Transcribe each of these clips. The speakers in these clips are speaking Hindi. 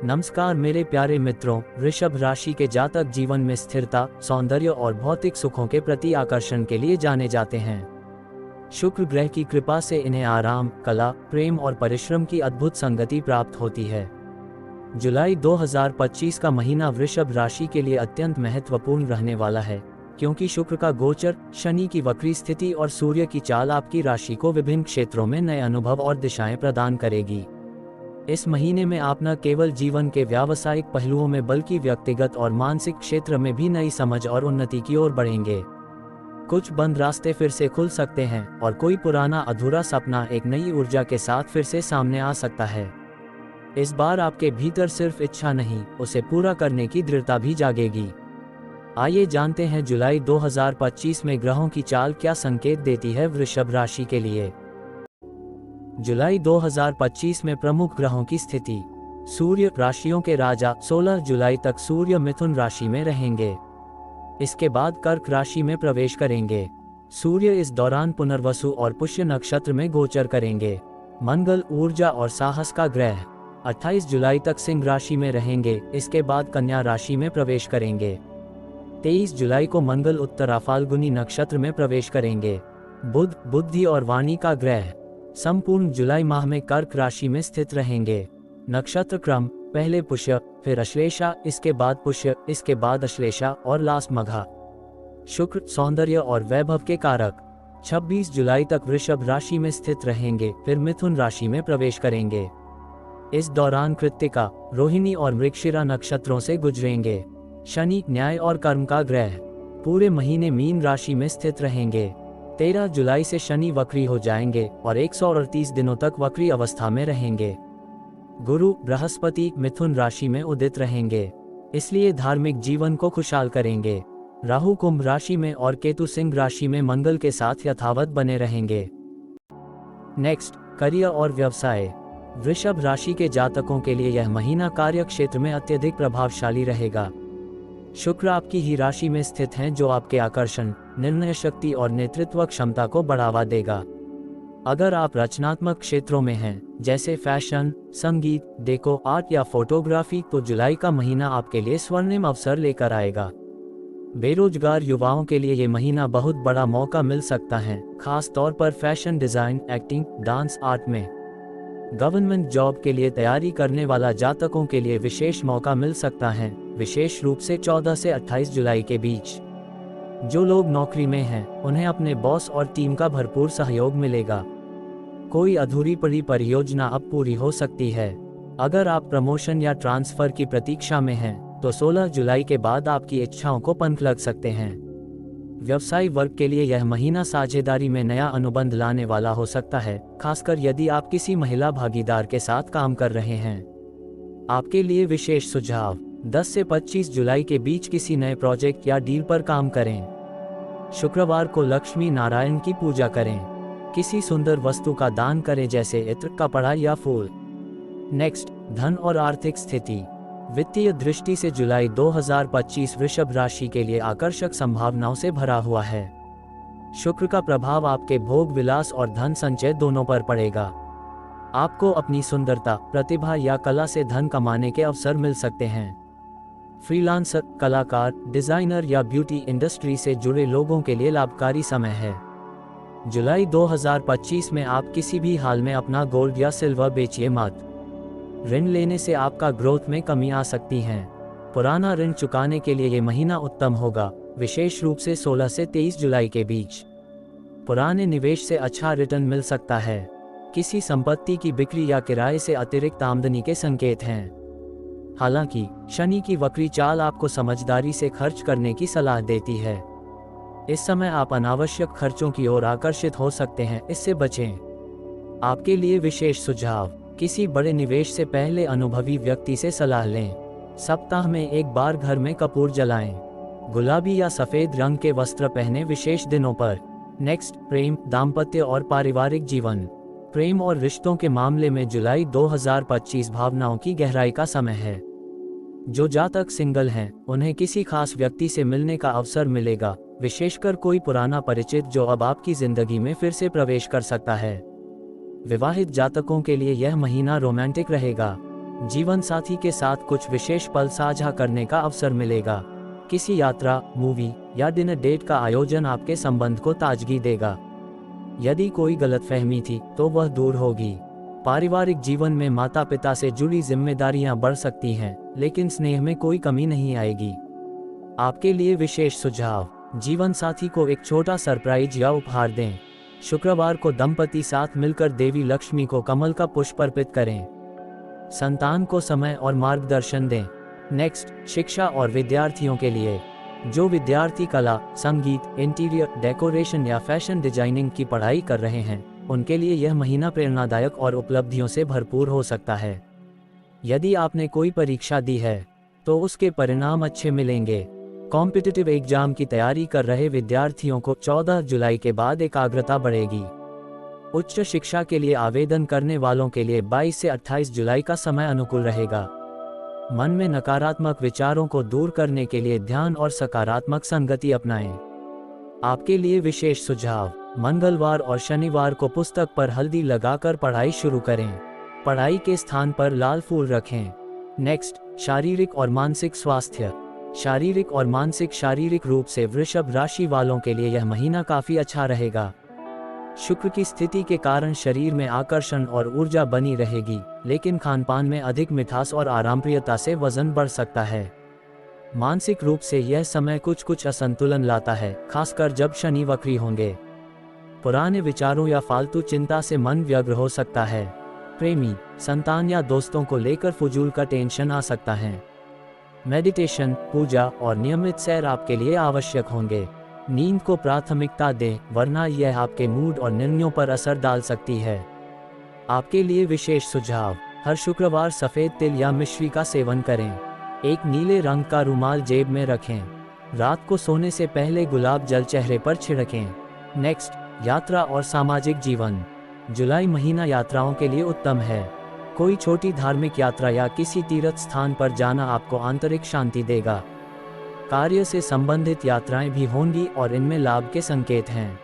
नमस्कार मेरे प्यारे मित्रों, वृषभ राशि के जातक जीवन में स्थिरता, सौंदर्य और भौतिक सुखों के प्रति आकर्षण के लिए जाने जाते हैं। शुक्र ग्रह की कृपा से इन्हें आराम, कला, प्रेम और परिश्रम की अद्भुत संगति प्राप्त होती है। जुलाई 2025 का महीना वृषभ राशि के लिए अत्यंत महत्वपूर्ण रहने वाला है, क्योंकि शुक्र का गोचर, शनि की वक्री स्थिति और सूर्य की चाल आपकी राशि को विभिन्न क्षेत्रों में नए अनुभव और दिशाएं प्रदान करेगी। इस महीने में आप न केवल जीवन के व्यावसायिक पहलुओं में बल्कि व्यक्तिगत और मानसिक क्षेत्र में भी नई समझ और उन्नति की ओर बढ़ेंगे। कुछ बंद रास्ते फिर से खुल सकते हैं और कोई पुराना अधूरा सपना एक नई ऊर्जा के साथ फिर से सामने आ सकता है। इस बार आपके भीतर सिर्फ इच्छा नहीं, उसे पूरा करने की दृढ़ता भी जागेगी। आइए जानते हैं जुलाई 2025 में ग्रहों की चाल क्या संकेत देती है वृषभ राशि के लिए। जुलाई 2025 में प्रमुख ग्रहों की स्थिति। सूर्य, राशियों के राजा, 16 जुलाई तक सूर्य मिथुन राशि में रहेंगे। इसके बाद कर्क राशि में प्रवेश करेंगे। सूर्य इस दौरान पुनर्वसु और पुष्य नक्षत्र में गोचर करेंगे। मंगल, ऊर्जा और साहस का ग्रह, 28 जुलाई तक सिंह राशि में रहेंगे। इसके बाद कन्या राशि में प्रवेश करेंगे। 23 जुलाई को मंगल उत्तरा फाल्गुनी नक्षत्र में प्रवेश करेंगे। बुध, बुद्धि और वाणी का ग्रह, संपूर्ण जुलाई माह में कर्क राशि में स्थित रहेंगे। नक्षत्र क्रम, पहले पुष्य, फिर अश्लेषा, इसके बाद पुष्य, इसके बाद अश्लेषा और लास्ट मघा। शुक्र, सौंदर्य और वैभव के कारक, 26 जुलाई तक वृषभ राशि में स्थित रहेंगे, फिर मिथुन राशि में प्रवेश करेंगे। इस दौरान कृत्तिका, रोहिणी और मृगशिरा नक्षत्रों से गुजरेंगे। शनि, न्याय और कर्म का ग्रह, पूरे महीने मीन राशि में स्थित रहेंगे। 13 जुलाई से शनि वक्री हो जाएंगे और 138 दिनों तक वक्री अवस्था में रहेंगे। गुरु, बृहस्पति मिथुन राशि में उदित रहेंगे, इसलिए धार्मिक जीवन को खुशहाल करेंगे। राहु कुंभ राशि में और केतु सिंह राशि में मंगल के साथ यथावत बने रहेंगे। नेक्स्ट, करियर और व्यवसाय। वृषभ राशि के जातकों के लिए यह महीना कार्य क्षेत्र में अत्यधिक प्रभावशाली रहेगा। शुक्र आपकी ही राशि में स्थित हैं, जो आपके आकर्षण, निर्णय शक्ति और नेतृत्व क्षमता को बढ़ावा देगा। अगर आप रचनात्मक क्षेत्रों में हैं, जैसे फैशन, संगीत, डेको, आर्ट या फोटोग्राफी, तो जुलाई का महीना आपके लिए स्वर्णिम अवसर लेकर आएगा। बेरोजगार युवाओं के लिए ये महीना बहुत बड़ा मौका मिल सकता है, खास तौर पर fashion design, acting, dance, art में। गवर्नमेंट जॉब के लिए तैयारी करने वाला जातकों के लिए विशेष मौका मिल सकता है, विशेष रूप से 14 से 28 जुलाई के बीच। जो लोग नौकरी में हैं, उन्हें अपने बॉस और टीम का भरपूर सहयोग मिलेगा। कोई अधूरी पड़ी परियोजना अब पूरी हो सकती है। अगर आप प्रमोशन या ट्रांसफर की प्रतीक्षा में हैं, तो 16 जुलाई के बाद आपकी इच्छाओं को पंख लग सकते हैं। व्यवसाय वर्ग के लिए यह महीना साझेदारी में नया अनुबंध लाने वाला हो सकता है, खासकर यदि आप किसी महिला भागीदार के साथ काम कर रहे हैं। आपके लिए विशेष सुझाव, 10 से 25 जुलाई के बीच किसी नए प्रोजेक्ट या डील पर काम करें। शुक्रवार को लक्ष्मी नारायण की पूजा करें। किसी सुंदर वस्तु का दान करें, जैसे इत्र, कपड़ा या फूल। नेक्स्ट, धन और आर्थिक स्थिति। वित्तीय दृष्टि से जुलाई 2025 वृषभ राशि के लिए आकर्षक संभावनाओं से भरा हुआ है। शुक्र का प्रभाव आपके भोग विलास और धन संचय दोनों पर पड़ेगा। आपको अपनी सुंदरता, प्रतिभा या कला से धन कमाने के अवसर मिल सकते हैं। फ्रीलांसर, कलाकार, डिजाइनर या ब्यूटी इंडस्ट्री से जुड़े लोगों के लिए लाभकारी समय है। जुलाई 2025 में आप किसी भी हाल में अपना गोल्ड या सिल्वर बेचिए मत। ऋण लेने से आपका ग्रोथ में कमी आ सकती है। पुराना ऋण चुकाने के लिए ये महीना उत्तम होगा, विशेष रूप से 16 से 23 जुलाई के बीच। पुराने निवेश से अच्छा रिटर्न मिल सकता है। किसी संपत्ति की बिक्री या किराए से अतिरिक्त आमदनी के संकेत हैं। हालांकि शनि की वक्री चाल आपको समझदारी से खर्च करने की सलाह देती है। इस समय आप अनावश्यक खर्चों की ओर आकर्षित हो सकते हैं, इससे बचें। आपके लिए विशेष सुझाव, किसी बड़े निवेश से पहले अनुभवी व्यक्ति से सलाह लें। सप्ताह में एक बार घर में कपूर जलाएं। गुलाबी या सफेद रंग के वस्त्र पहने विशेष दिनों पर। नेक्स्ट, प्रेम, दाम्पत्य और पारिवारिक जीवन। प्रेम और रिश्तों के मामले में जुलाई 2025 भावनाओं की गहराई का समय है। जो जातक सिंगल हैं, उन्हें किसी खास व्यक्ति से मिलने का अवसर मिलेगा, विशेषकर कोई पुराना परिचित जो अब आपकी जिंदगी में फिर से प्रवेश कर सकता है। विवाहित जातकों के लिए यह महीना रोमांटिक रहेगा। जीवन साथी के साथ कुछ विशेष पल साझा करने का अवसर मिलेगा। किसी यात्रा, मूवी या डिनर डेट का आयोजन आपके संबंध को ताजगी देगा। यदि कोई गलतफहमी थी तो वह दूर होगी। पारिवारिक जीवन में माता पिता से जुड़ी जिम्मेदारियां बढ़ सकती हैं, लेकिन स्नेह में कोई कमी नहीं आएगी। आपके लिए विशेष सुझाव: जीवन साथी को एक छोटा सरप्राइज या उपहार दें। शुक्रवार को दंपति साथ मिलकर देवी लक्ष्मी को कमल का पुष्प अर्पित करें। संतान को समय और मार्गदर्शन दें। नेक्स्ट, शिक्षा और विद्यार्थियों के लिए। जो विद्यार्थी कला, संगीत, इंटीरियर डेकोरेशन या फैशन डिजाइनिंग की पढ़ाई कर रहे हैं, उनके लिए यह महीना प्रेरणादायक और उपलब्धियों से भरपूर हो सकता है। यदि आपने कोई परीक्षा दी है तो उसके परिणाम अच्छे मिलेंगे। कॉम्पिटिटिव एग्जाम की तैयारी कर रहे विद्यार्थियों को 14 जुलाई के बाद एकाग्रता बढ़ेगी। उच्च शिक्षा के लिए आवेदन करने वालों के लिए 22 से 28 जुलाई का समय अनुकूल रहेगा। मन में नकारात्मक विचारों को दूर करने के लिए ध्यान और सकारात्मक संगति अपनाएं। आपके लिए विशेष सुझाव: मंगलवार और शनिवार को पुस्तक पर हल्दी लगाकर पढ़ाई शुरू करें। पढ़ाई के स्थान पर लाल फूल रखें। नेक्स्ट, शारीरिक और मानसिक स्वास्थ्य। शारीरिक रूप से वृषभ राशि वालों के लिए यह महीना काफी अच्छा रहेगा। शुक्र की स्थिति के कारण शरीर में आकर्षण और ऊर्जा बनी रहेगी, लेकिन खानपान में अधिक मिठास और आरामप्रियता से वजन बढ़ सकता है। मानसिक रूप से यह समय कुछ असंतुलन लाता है, खासकर जब शनि वक्री होंगे। पुराने विचारों या फालतू चिंता से मन व्यग्र हो सकता है। प्रेमी, संतान या दोस्तों को लेकर फजूल का टेंशन आ सकता है। मेडिटेशन, पूजा और नियमित सैर आपके लिए आवश्यक होंगे। नींद को प्राथमिकता दें, वरना यह आपके मूड और निर्णयों पर असर डाल सकती है। आपके लिए विशेष सुझाव: हर शुक्रवार सफेद तिल या मिश्री का सेवन करें। एक नीले रंग का रुमाल जेब में रखें। रात को सोने से पहले गुलाब जल चेहरे पर छिड़कें। नेक्स्ट, यात्रा और सामाजिक जीवन। जुलाई महीना यात्राओं के लिए उत्तम है। कोई छोटी धार्मिक यात्रा या किसी तीर्थ स्थान पर जाना आपको आंतरिक शांति देगा। कार्य से संबंधित यात्राएं भी होंगी और इनमें लाभ के संकेत हैं।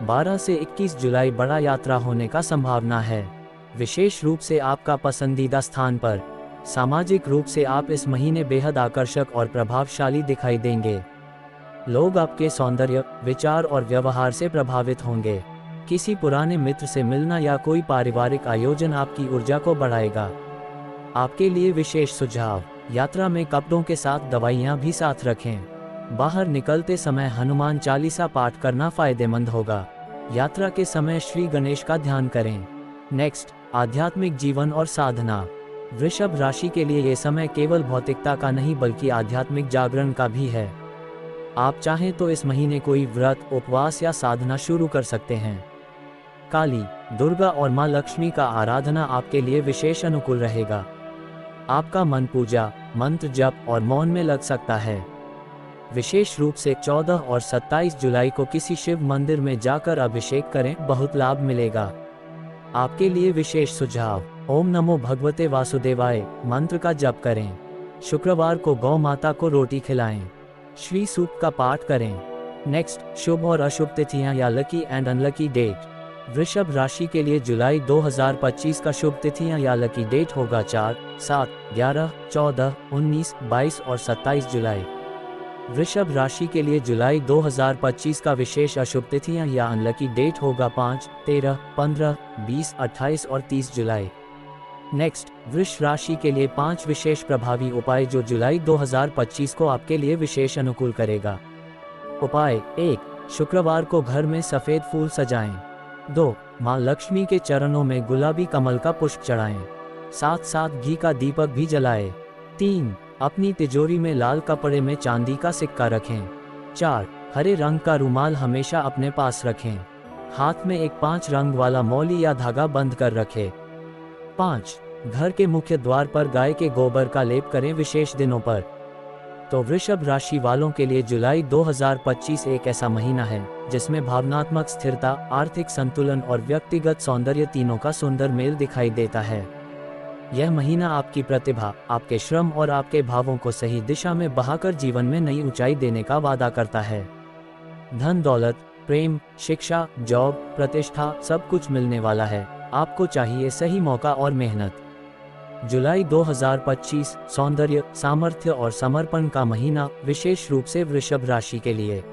12 से 21 जुलाई बड़ा यात्रा होने का संभावना है, विशेष रूप से आपका पसंदीदा स्थान पर। सामाजिक रूप से आप इस महीने बेहद आकर्षक और प्रभावशाली दिखाई देंगे। लोग आपके सौंदर्य, विचार और व्यवहार से प्रभावित होंगे। किसी पुराने मित्र से मिलना या कोई पारिवारिक आयोजन आपकी ऊर्जा को बढ़ाएगा। आपके लिए विशेष सुझाव: यात्रा में कपड़ों के साथ दवाइयाँ भी साथ रखें। बाहर निकलते समय हनुमान चालीसा पाठ करना फायदेमंद होगा। यात्रा के समय श्री गणेश का ध्यान करें। नेक्स्ट, आध्यात्मिक जीवन और साधना। वृषभ राशि के लिए ये समय केवल भौतिकता का नहीं बल्कि आध्यात्मिक जागरण का भी है। आप चाहें तो इस महीने कोई व्रत, उपवास या साधना शुरू कर सकते हैं। काली, दुर्गा और मां लक्ष्मी का आराधना आपके लिए विशेष अनुकूल रहेगा। आपका मन पूजा, मंत्र जप और मौन में लग सकता है। विशेष रूप से 14 और 27 जुलाई को किसी शिव मंदिर में जाकर अभिषेक करें, बहुत लाभ मिलेगा। आपके लिए विशेष सुझाव: ओम नमो भगवते वासुदेवाय मंत्र का जप करें। शुक्रवार को गौ माता को रोटी खिलाएं। श्री सूक्त का पाठ करें। नेक्स्ट, शुभ और अशुभ तिथियां या लकी एंड अनलकी डेट। वृषभ राशि के लिए जुलाई 2025 का शुभ तिथियां या लकी डेट होगा 4, 7, 11, 14, 19, 22 और 27 जुलाई। वृषभ राशि के लिए जुलाई 2025 का विशेष अशुभ तिथियां या अनलकी डेट होगा 5, 13, 15, 20, 28 और 30 जुलाई। नेक्स्ट, वृष राशि के लिए 5 विशेष प्रभावी उपाय जो जुलाई 2025 को आपके लिए विशेष अनुकूल करेगा। उपाय: 1. शुक्रवार को घर में सफेद फूल सजाएं। 2. मां लक्ष्मी के चरणों में गुलाबी कमल का पुष्प चढ़ाएं। साथ साथ घी का दीपक भी जलाएं। 3. अपनी तिजोरी में लाल कपड़े में चांदी का सिक्का रखें। 4. हरे रंग का रुमाल हमेशा अपने पास रखें। हाथ में एक 5 रंग वाला मौली या धागा बंद कर रखें। 5. घर के मुख्य द्वार पर गाय के गोबर का लेप करें विशेष दिनों पर। तो वृषभ राशि वालों के लिए जुलाई 2025 एक ऐसा महीना है जिसमें भावनात्मक स्थिरता, आर्थिक संतुलन और व्यक्तिगत सौंदर्य तीनों का सुंदर मेल दिखाई देता है। यह महीना आपकी प्रतिभा, आपके श्रम और आपके भावों को सही दिशा में बहाकर जीवन में नई ऊंचाई देने का वादा करता है। धन दौलत, प्रेम, शिक्षा, जॉब, प्रतिष्ठा सब कुछ मिलने वाला है। आपको चाहिए सही मौका और मेहनत। जुलाई 2025 सौंदर्य, सामर्थ्य और समर्पण का महीना, विशेष रूप से वृषभ राशि के लिए।